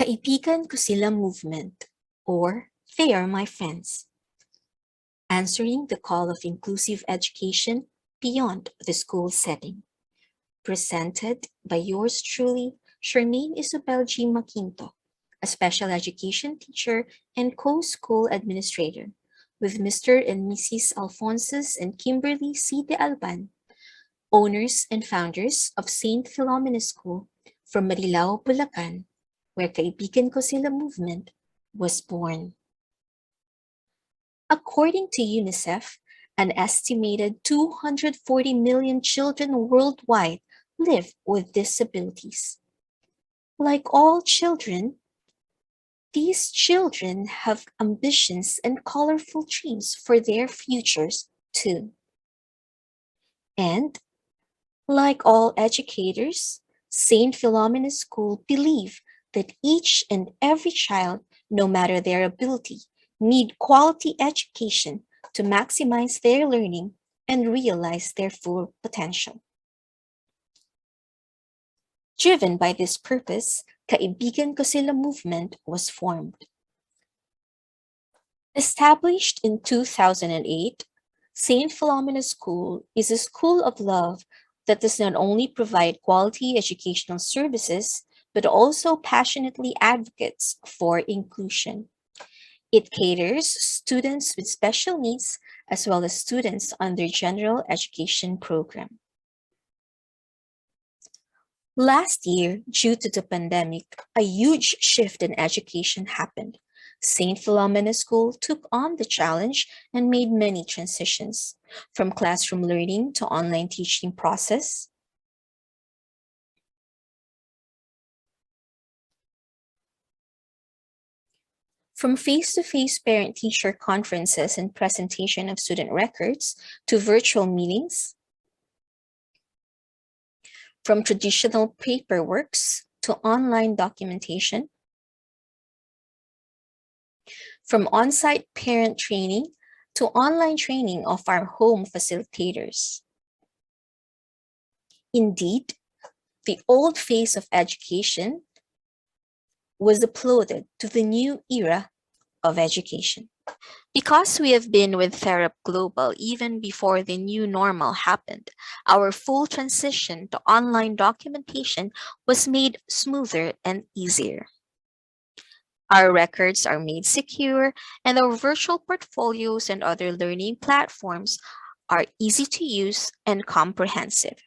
Kaibigan ko sila movement, or They Are My Friends. Answering the call of inclusive education beyond the school setting. Presented by yours truly, Charmaine Isabel G. Maquinto, a special education teacher and co-school administrator, with Mr. and Mrs. Alphonsus and Kimberly C. de Alban, owners and founders of St. Philomena School from Marilao, Bulacan, where Kaibigan Ko Sila movement was born. According to UNICEF, an estimated 240 million children worldwide live with disabilities. Like all children, these children have ambitions and colorful dreams for their futures too. And like all educators, St. Philomena School believe that each and every child, no matter their ability, need quality education to maximize their learning and realize their full potential. Driven by this purpose, Kaibigan Ko Sila movement was formed. Established in 2008, St. Philomena School is a school of love that does not only provide quality educational services, but also passionately advocates for inclusion. It caters students with special needs as well as students under general education program. Last year, due to the pandemic, a huge shift in education happened. St. Philomena School took on the challenge and made many transitions, from classroom learning to online teaching process, from face-to-face parent-teacher conferences and presentation of student records to virtual meetings, from traditional paperworks to online documentation, from on-site parent training to online training of our home facilitators. Indeed, the old phase of education was uploaded to the new era of education. Because we have been with Therap Global even before the new normal happened, our full transition to online documentation was made smoother and easier. Our records are made secure, and our virtual portfolios and other learning platforms are easy to use and comprehensive.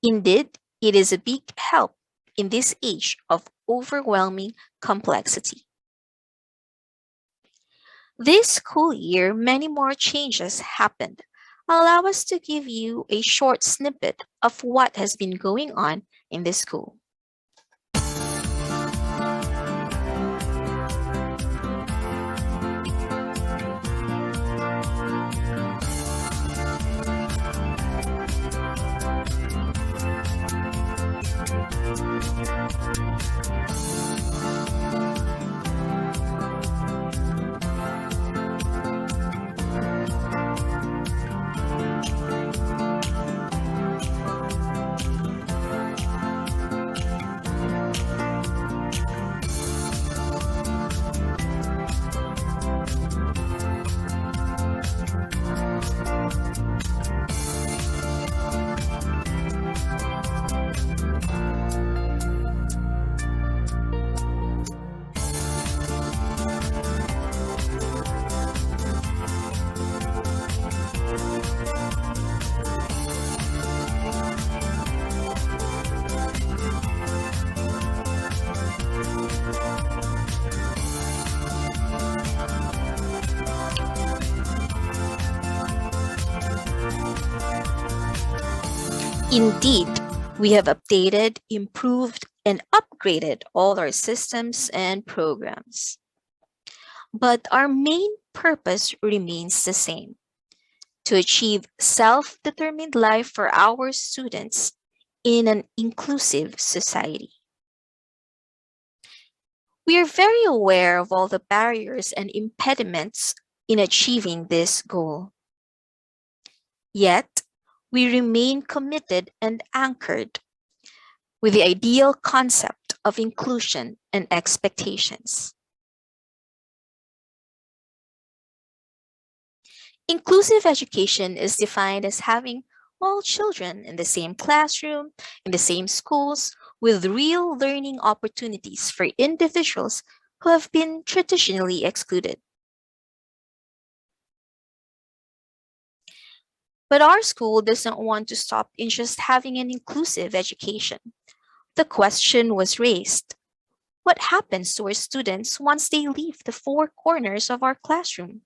Indeed, it is a big help in this age of overwhelming complexity. This school year, many more changes happened. Allow us to give you a short snippet of what has been going on in the school. Indeed, we have updated, improved, and upgraded all our systems and programs. But our main purpose remains the same: to achieve self-determined life for our students in an inclusive society. We are very aware of all the barriers and impediments in achieving this goal. Yet, we remain committed and anchored with the ideal concept of inclusion and expectations. Inclusive education is defined as having all children in the same classroom, in the same schools, with real learning opportunities for individuals who have been traditionally excluded. But our school doesn't want to stop in just having an inclusive education. The question was raised: what happens to our students once they leave the four corners of our classroom?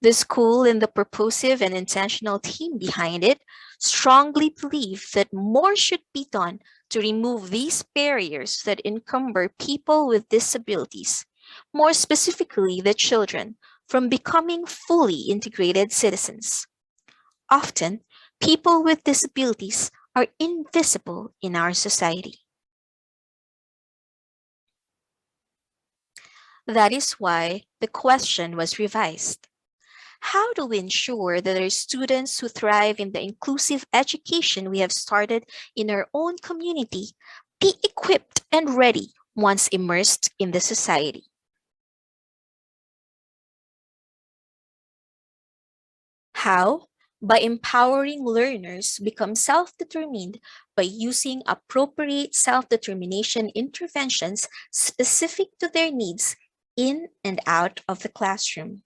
The school and the purposive and intentional team behind it strongly believe that more should be done to remove these barriers that encumber people with disabilities, more specifically the children, from becoming fully integrated citizens. Often, people with disabilities are invisible in our society. That is why the question was revised. How do we ensure that our students who thrive in the inclusive education we have started in our own community be equipped and ready once immersed in the society? How? By empowering learners to become self-determined by using appropriate self-determination interventions specific to their needs in and out of the classroom.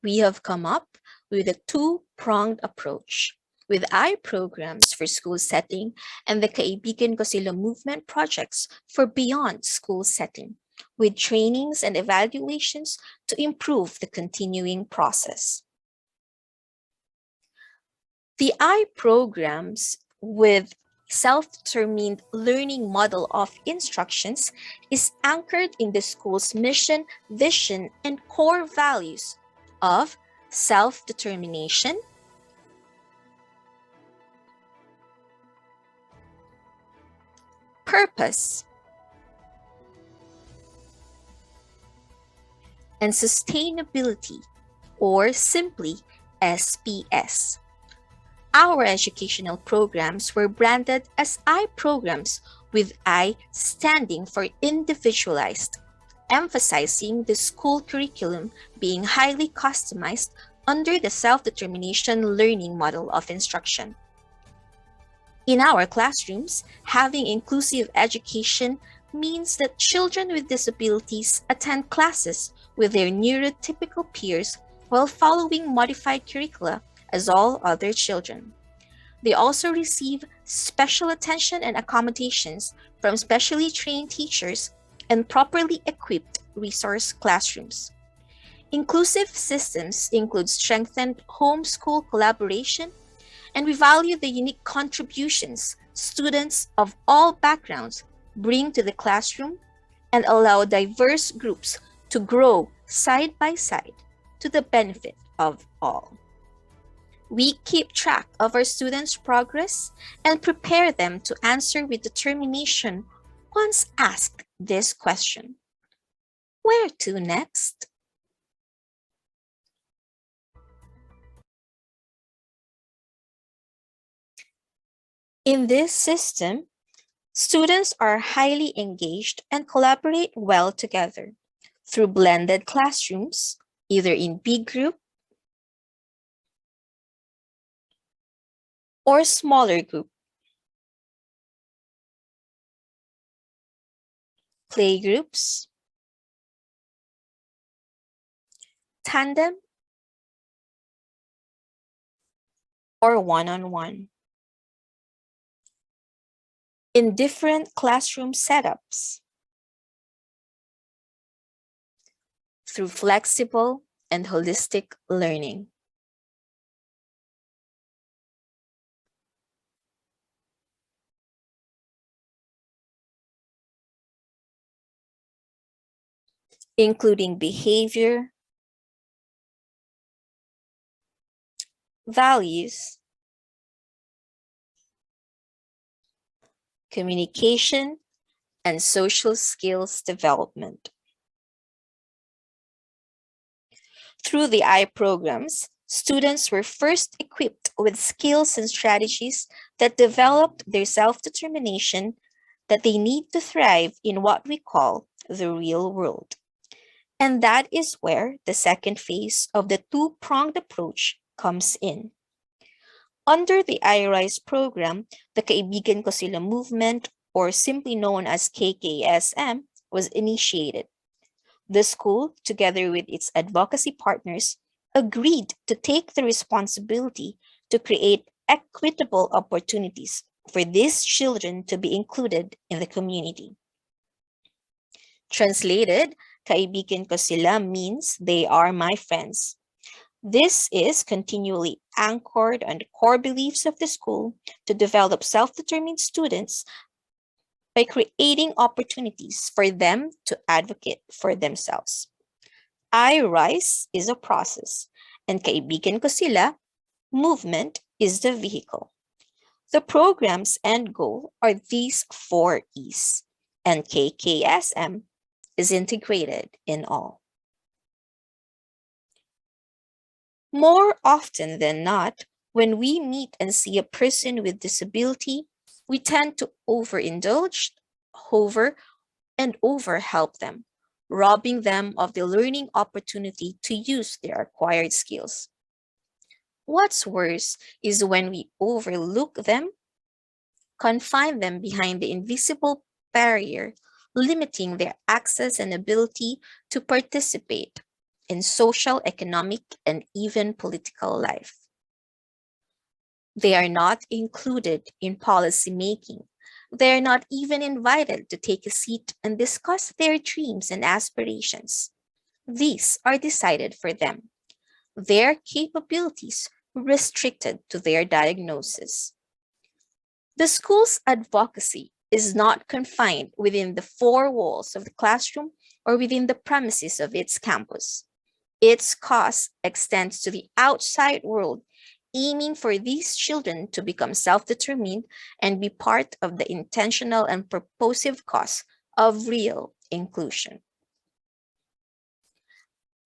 We have come up with a two-pronged approach with programs for school setting and the Kaibigan Sila movement projects for beyond school setting, with trainings and evaluations to improve the continuing process. The programs with self-determined learning model of instructions is anchored in the school's mission, vision, and core values of self-determination, purpose, and sustainability, or simply SPS. Our educational programs were branded as programs, with standing for individualized, emphasizing the school curriculum being highly customized under the self-determination learning model of instruction. In our classrooms, having inclusive education means that children with disabilities attend classes with their neurotypical peers while following modified curricula as all other children. They also receive special attention and accommodations from specially trained teachers and properly equipped resource classrooms. Inclusive systems include strengthened home-school collaboration, and we value the unique contributions students of all backgrounds bring to the classroom and allow diverse groups to grow side by side to the benefit of all. We keep track of our students' progress and prepare them to answer with determination once asked this question: where to next? In this system, students are highly engaged and collaborate well together through blended classrooms, either in big group or smaller group, play groups, tandem, or one-on-one. In different classroom setups, through flexible and holistic learning. Including behavior, values, communication, and social skills development. Through the programs, Students were first equipped with skills and strategies that developed their self-determination that they need to thrive in what we call the real world. And that is where the second phase of the two-pronged approach comes in. Under the iRise program, the Kaibigan ko Sila movement, or simply known as KKSM, was initiated. The school, together with its advocacy partners, agreed to take the responsibility to create equitable opportunities for these children to be included in the community. Translated, Kaibigan ko sila means they are my friends. This is continually anchored on the core beliefs of the school to develop self-determined students by creating opportunities for them to advocate for themselves. iRise is a process, and Kaibigan ko sila movement is the vehicle. The program's end goal are these 4 E's, and KKSM is integrated in all. More often than not, when we meet and see a person with disability, we tend to overindulge, overhelp them, robbing them of the learning opportunity to use their acquired skills. What's worse is when we overlook them, confine them behind the invisible barrier, limiting their access and ability to participate in social, economic, and even political life. They are not included in policy making. They are not even invited to take a seat and discuss their dreams and aspirations. These are decided for them. Their capabilities restricted to their diagnosis. The school's advocacy is not confined within the 4 walls of the classroom or within the premises of its campus. Its cause extends to the outside world, aiming for these children to become self-determined and be part of the intentional and purposive cause of real inclusion.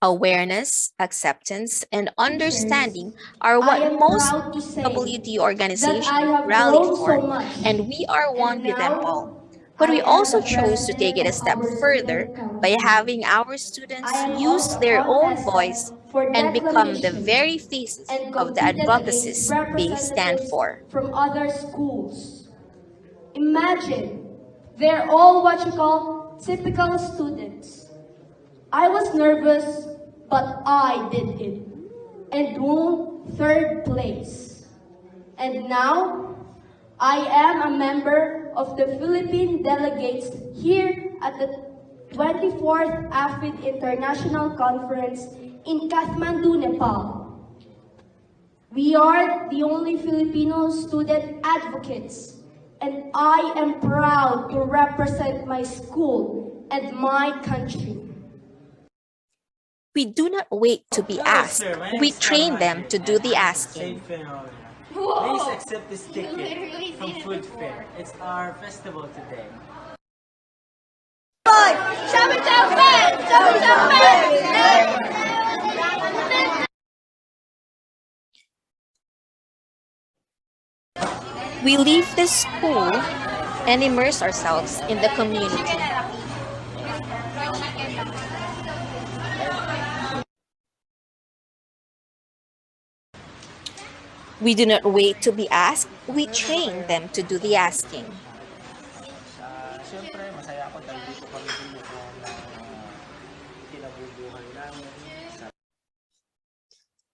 Awareness, acceptance, and understanding are I what am most proud to say WD that I organizations have rally grown so for, much, and we are one and with them all. now But I we am also the chose to take president it a of step our further student by council. having our I students am use also a their own contestant voice for and become the declamation very faces and of the competed against advocacies they stand representatives for. from other schools. Imagine, they're all what you call typical students. I was nervous, but I did it and won third place. And now, I am a member of the Philippine delegates here at the 24th AFID International Conference in Kathmandu, Nepal. We are the only Filipino student advocates, and I am proud to represent my school and my country. We do not wait to be Hello, asked. sir. My name We is train Armand, them to do and the I'm asking. Safe Phenomena. Please accept this ticket from Food Fair. It's our festival today. We leave the school and immerse ourselves in the community. We do not wait to be asked, we train them to do the asking. Siyempre, masaya ako dahil dito kami bumuo ng kinabubuhay namin.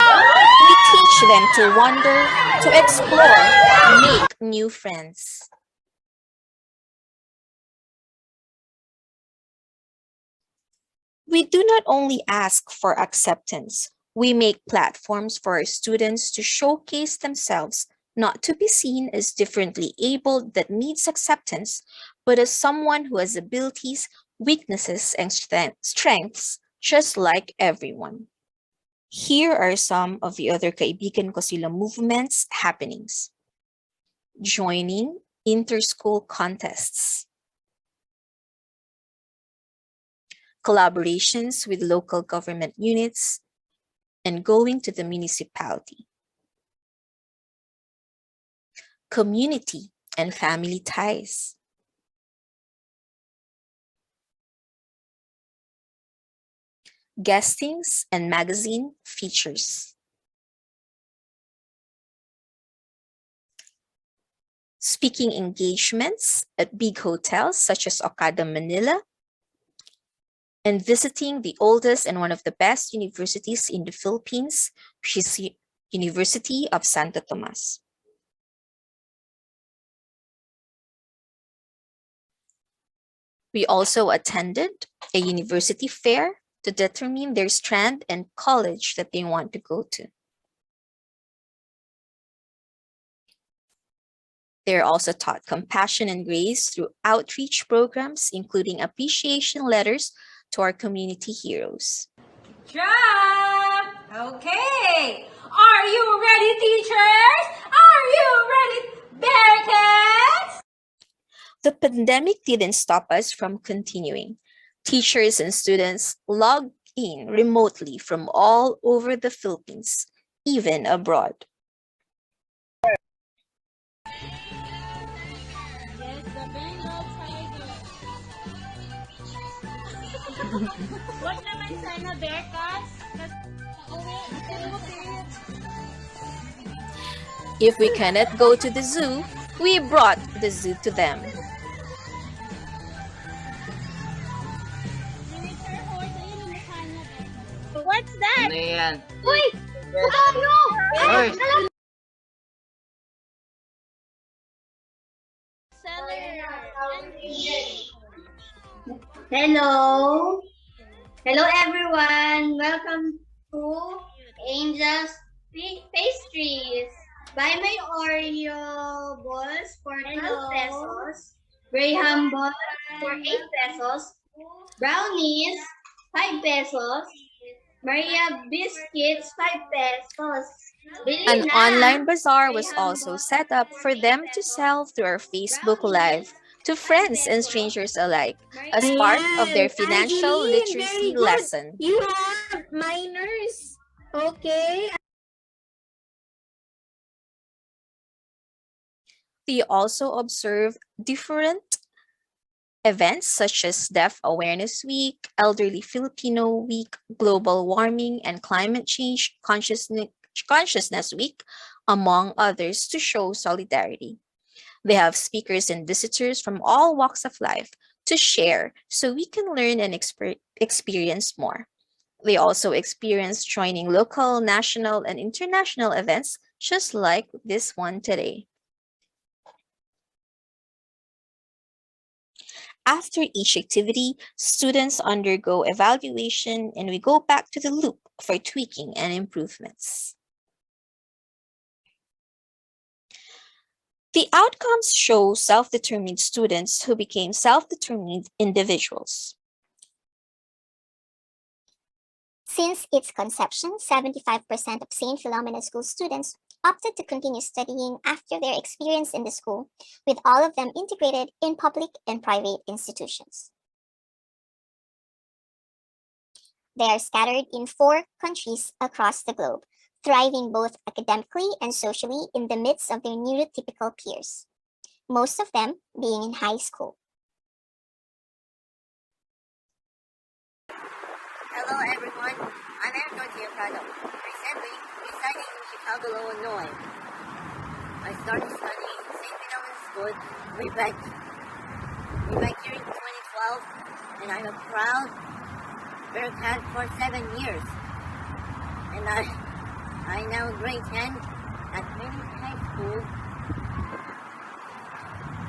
We teach them to wonder, to explore, make new friends. We do not only ask for acceptance, we make platforms for our students to showcase themselves, not to be seen as differently abled that needs acceptance, but as someone who has abilities, weaknesses, and strengths, just like everyone. Here are some of the other Kaibigan ko sila movements happenings. Joining inter-school contests. Collaborations with local government units, and going to the municipality. Community and family ties. Guestings and magazine features. Speaking engagements at big hotels such as Okada, Manila, and visiting the oldest and one of the best universities in the Philippines, which is University of Santo Tomas. We also attended a university fair to determine their strand and college that they want to go to. They are also taught compassion and grace through outreach programs, including appreciation letters to our community heroes. Drop! Okay! Are you ready, teachers? Are you ready, Bearcats? The pandemic didn't stop us from continuing. Teachers and students logged in remotely from all over the Philippines, even abroad. Yes, the Bengal tiger. Wag naman sana Bearcats. If we cannot go to the zoo, we brought the zoo to them. What's that? Ano yan? Uy! Ano? Hoy! Hello. Hello everyone. Welcome to Angel's Pastries. Buy my Oreo balls for 12 pesos. Graham balls for 8 pesos. Brownies 5 pesos. Maria biscuits 5 pesos. Bili An na. online bazaar was also set up for them to sell through our Facebook Live to friends and strangers alike as part of their financial literacy lesson. You have minors. Okay. We also observe different events such as Deaf Awareness Week, Elderly Filipino Week, Global Warming and Climate Change Consciousness Week, among others, to show solidarity. They have speakers and visitors from all walks of life to share so we can learn and experience more. They also experience joining local, national, and international events just like this one today. After each activity, students undergo evaluation and we go back to the loop for tweaking and improvements. The outcomes show self-determined students who became self-determined individuals. Since its conception, 75% of St. Philomena School students opted to continue studying after their experience in the school, with all of them integrated in public and private institutions. They are scattered in 4 countries across the globe, thriving both academically and socially in the midst of their neurotypical peers, most of them being in high school. Hello everyone, I'm Antonio Prado, recently residing in Chicago, Illinois. I started studying in St. Philomena School way back here in 2012, and I'm a proud Bearcat for 7 years. And I now grade 10 at many high school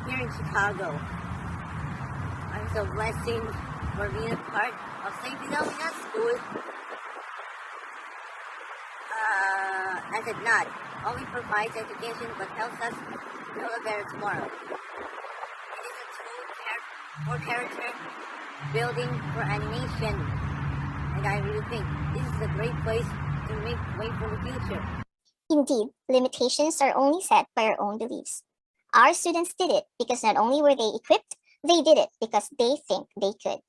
here in Chicago. I'm so blessed for being a part of St. Philomena School. As it not only provides education but helps us know a better tomorrow. It is a tool for character building for animation, and I really think this is a great place to make way for the future. Indeed, limitations are only set by our own beliefs. Our students did it because not only were they equipped, they did it because they think they could.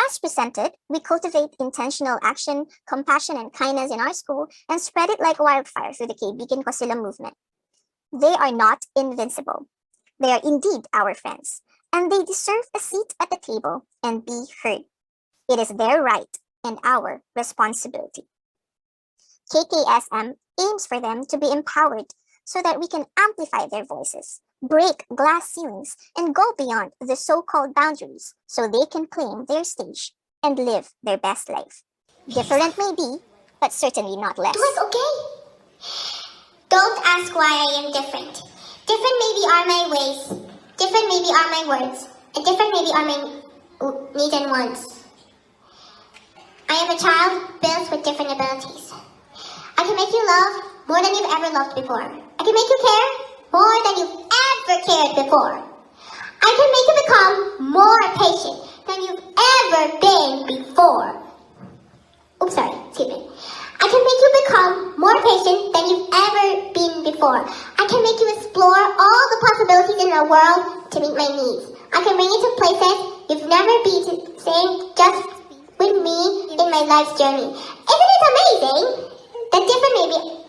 As presented, we cultivate intentional action, compassion, and kindness in our school and spread it like wildfire through the Kaibigan Sila movement. They are not invincible. They are indeed our friends, and they deserve a seat at the table and be heard. It is their right and our responsibility. KKSM aims for them to be empowered so that we can amplify their voices, break glass ceilings, and go beyond the so-called boundaries so they can claim their stage and live their best life. Different may be, but certainly not less. It was okay. Don't ask why I am different. Different maybe are my ways. Different maybe are my words. And different maybe are my needs and wants. I am a child built with different abilities. I can make you love more than you've ever loved before. I can make you care more than you've ever cared before. I can make you become more patient than you've ever been before. Oops, sorry, excuse me. I can make you become more patient than you've ever been before. I can make you explore all the possibilities in the world to meet my needs. I can bring you to places you've never been to, saying just with me in my life's journey. Isn't it amazing? The different maybe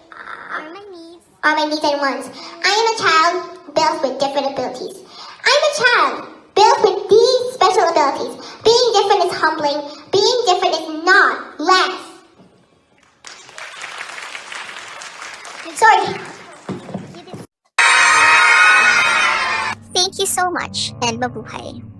are my needs and wants. I am a child built with different abilities. I'm a child built with these special abilities. Being different is humbling. Being different is not less. Sorry. Thank you so much, and mabuhay.